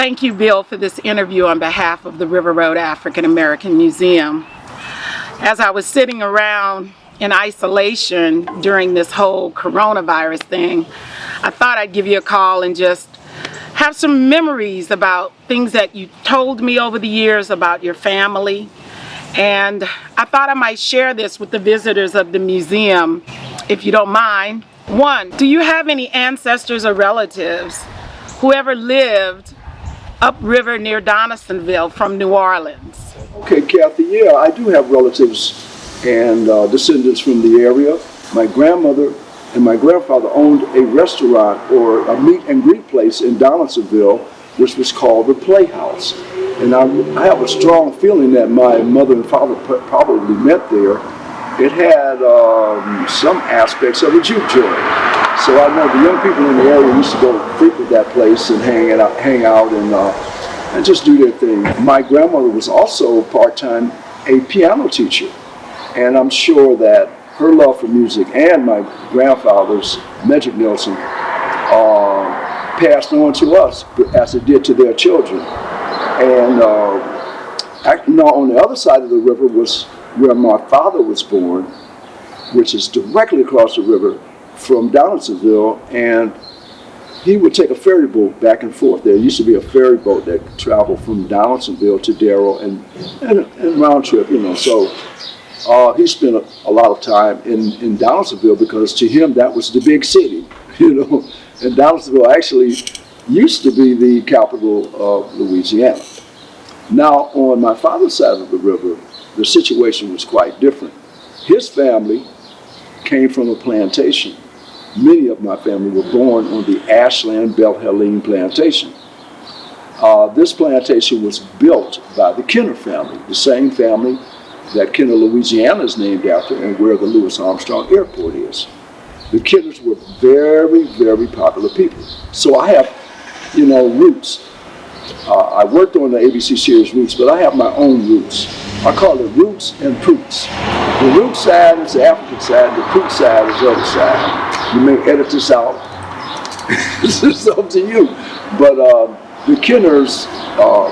Thank you, Bill, for this interview on behalf of the River Road African American Museum. As I was sitting around in isolation during this whole coronavirus thing, I thought I'd give you a call and just have some memories about things that you told me over the years about your family. And I thought I might share this with the visitors of the museum, if you don't mind. One, do you have any ancestors or relatives who ever lived upriver near Donaldsonville from New Orleans? Okay, Kathy, yeah, I do have relatives and descendants from the area. My grandmother and my grandfather owned a restaurant or a meet and greet place in Donaldsonville, which was called the Playhouse. And I have a strong feeling that my mother and father probably met there. It had some aspects of a juke joint. So I know the young people in the area used to go frequent that place and hang out and just do their thing. My grandmother was also part-time a piano teacher. And I'm sure that her love for music and my grandfather's, Medrick Nelson, passed on to us as it did to their children. And now on the other side of the river was where my father was born, which is directly across the river from Donaldsonville, and he would take a ferry boat back and forth. There used to be a ferry boat that traveled from Donaldsonville to Darrow and round trip, you know. So he spent a lot of time in Donaldsonville because to him that was the big city, you know. And Donaldsonville actually used to be the capital of Louisiana. Now on my father's side of the river, the situation was quite different. His family came from a plantation. Many of my family were born on the Ashland Belle Helene plantation. This plantation was built by the Kenner family, the same family that Kenner, Louisiana is named after and where the Louis Armstrong Airport is. The Kenners were very, very popular people. So I have, you know, roots. I worked on the ABC series Roots, but I have my own roots. I call it Roots and Poots. The root side is the African side, the poot side is the other side. You may edit this out. It's up to you. But the Kenners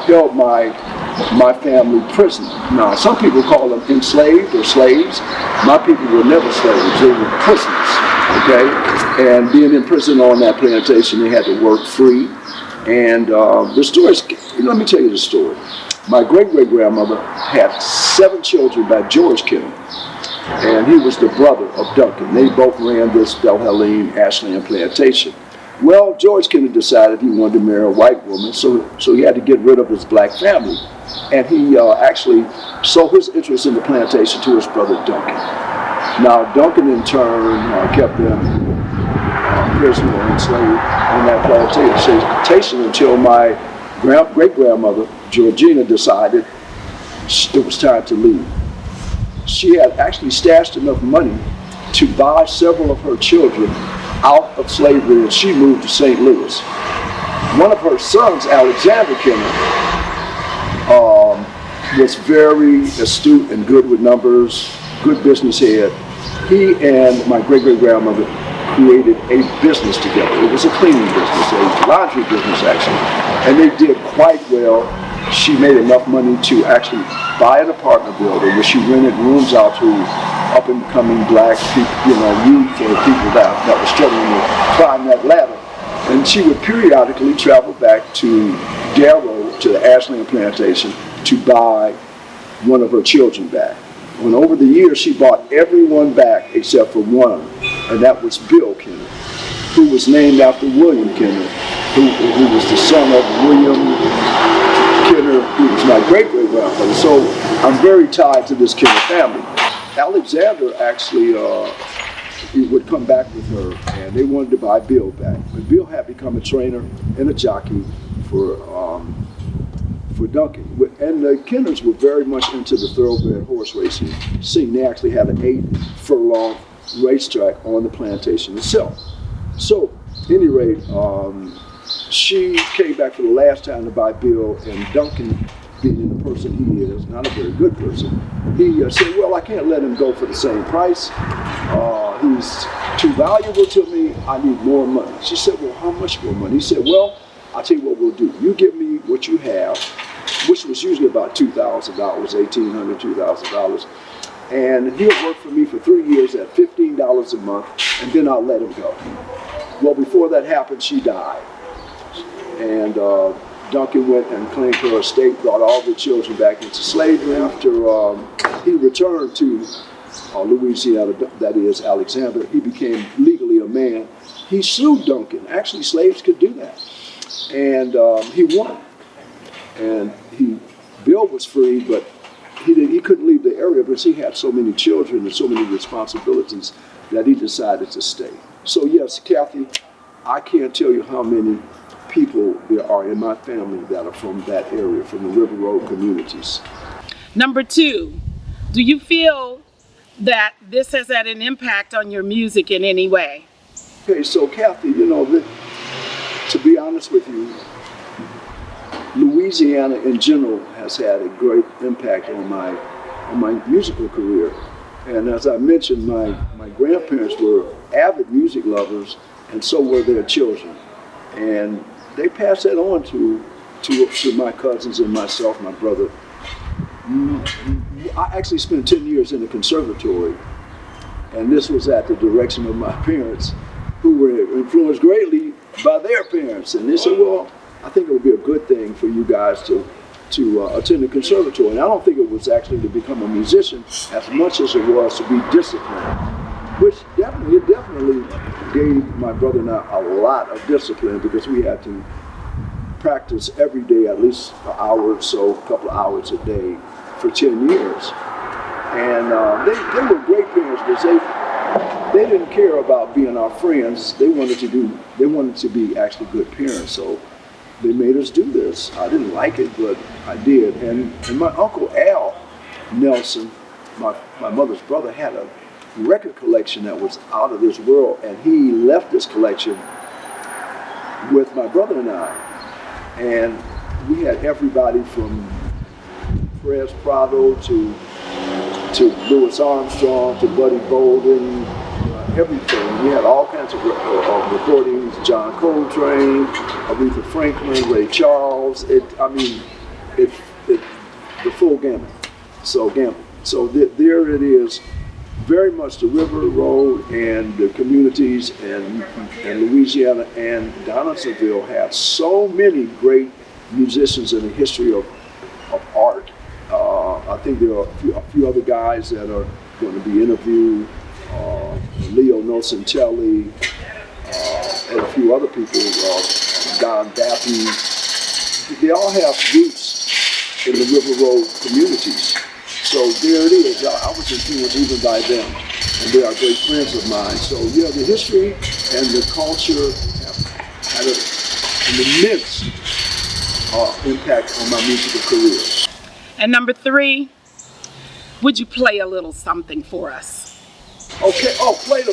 held my family prisoner. Now, some people call them enslaved or slaves. My people were never slaves, they were prisoners, okay? And being in prison on that plantation, they had to work free. And the story is, let me tell you the story. My great-great-grandmother had 7 children by George Kenner, and he was the brother of Duncan. They both ran this Belle Helene Ashland plantation. Well, George Kenner decided he wanted to marry a white woman, so he had to get rid of his black family. And he actually sold his interest in the plantation to his brother Duncan. Now, Duncan in turn kept them prisoner and enslaved on that plantation until my great-grandmother, Georgina, decided it was time to leave. She had actually stashed enough money to buy several of her children out of slavery, and she moved to St. Louis. One of her sons, Alexander Kenner, was very astute and good with numbers, good business head. He and my great-great-grandmother created a business together. It was a cleaning business, a laundry business actually, and they did quite well. She made enough money to actually buy an apartment building where she rented rooms out to up-and-coming black people, you know, youth or people that were struggling to climb that ladder. And she would periodically travel back to Darrow, to the Ashland plantation, to buy one of her children back. And over the years, she bought everyone back except for one, and that was Bill Kenner, who was named after William Kenner, who was the son of William Kenner, who was my great-great-grandfather. So I'm very tied to this Kenner family. Alexander actually he would come back with her, and they wanted to buy Bill back. But Bill had become a trainer and a jockey for Duncan. And the Kenners were very much into the thoroughbred horse racing scene. They actually had an 8-furlong racetrack on the plantation itself. So, at any rate, she came back for the last time to buy Bill, and Duncan, being the person he is, not a very good person, he said, well, I can't let him go for the same price. He's too valuable to me. I need more money. She said, well, how much more money? He said, well, I'll tell you what we'll do. You give me what you have, which was usually about $2,000, $1,800, $2,000. And he'll work for me for 3 years at $15 a month, and then I'll let him go. Well, before that happened, she died. And Duncan went and claimed her estate, brought all the children back into slavery. After he returned to Louisiana, that is Alexander, he became legally a man. He sued Duncan. Actually, slaves could do that. And he won. And Bill was free, but he couldn't leave the area because he had so many children and so many responsibilities that he decided to stay. So yes, Kathy, I can't tell you how many people there are in my family that are from that area, from the River Road communities. Number 2, do you feel that this has had an impact on your music in any way? Okay, so Kathy, to be honest with you, Louisiana in general has had a great impact on my musical career. And as I mentioned, my grandparents were avid music lovers, and so were their children. And they passed that on to my cousins and myself, my brother. I actually spent 10 years in the conservatory, and this was at the direction of my parents, who were influenced greatly by their parents. And they said, well, I think it would be a good thing for you guys to attend the conservatory. And I don't think it was actually to become a musician as much as it was to be disciplined, which definitely gave my brother and I a lot of discipline, because we had to practice every day, at least an hour or so, a couple of hours a day for 10 years. And they were great parents, because they didn't care about being our friends. They wanted to be actually good parents. So they made us do this. I didn't like it, but I did. And my Uncle Al Nelson, my mother's brother, had a record collection that was out of this world, and he left this collection with my brother and I. And we had everybody from Perez Prado to Louis Armstrong to Buddy Bolden, everything. We had all kinds of recordings, John Coltrane, Aretha Franklin, Ray Charles, the full gamut. So there it is, very much the River Road and the communities and Louisiana and Donaldsonville have so many great musicians in the history of art. I think there are a few other guys that are going to be interviewed, Leo Nocentelli, and a few other people, Don Dappy. They all have roots in the River Road communities. So there it is. I was influenced even by them, and they are great friends of mine. So yeah, the history and the culture have had an immense impact on my musical career. And number 3, would you play a little something for us? Okay. Oh, play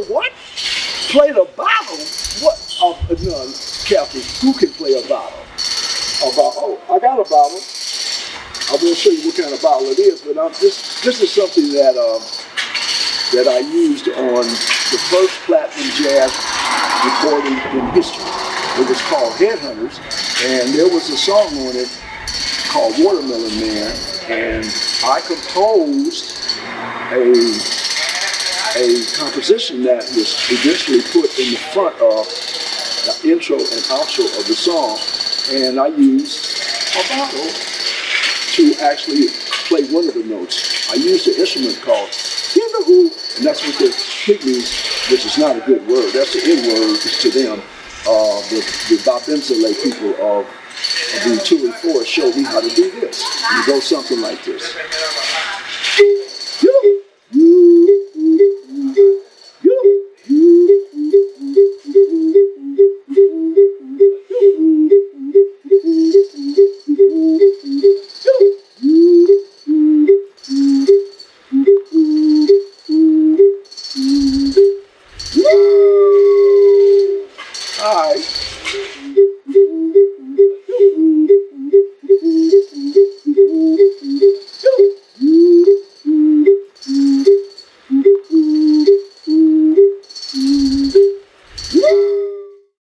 what? Play the bottle? What? No, Kathy, who can play a bottle? I got a bottle. I won't show you what kind of bottle it is, but this is something that I used on the first platinum jazz recording in history. It was called Headhunters, and there was a song on it called Watermelon Man, and I composed a composition that was eventually put in the front of the intro and outro of the song, and I used a bottle to actually play one of the notes. I used an instrument called hee-hoo, and that's what the Pygmies, which is not a good word, that's the N-word to them. The Bob Benzele people of the Tule Forest showed me how to do this. And it goes something like this. Hee-hoo.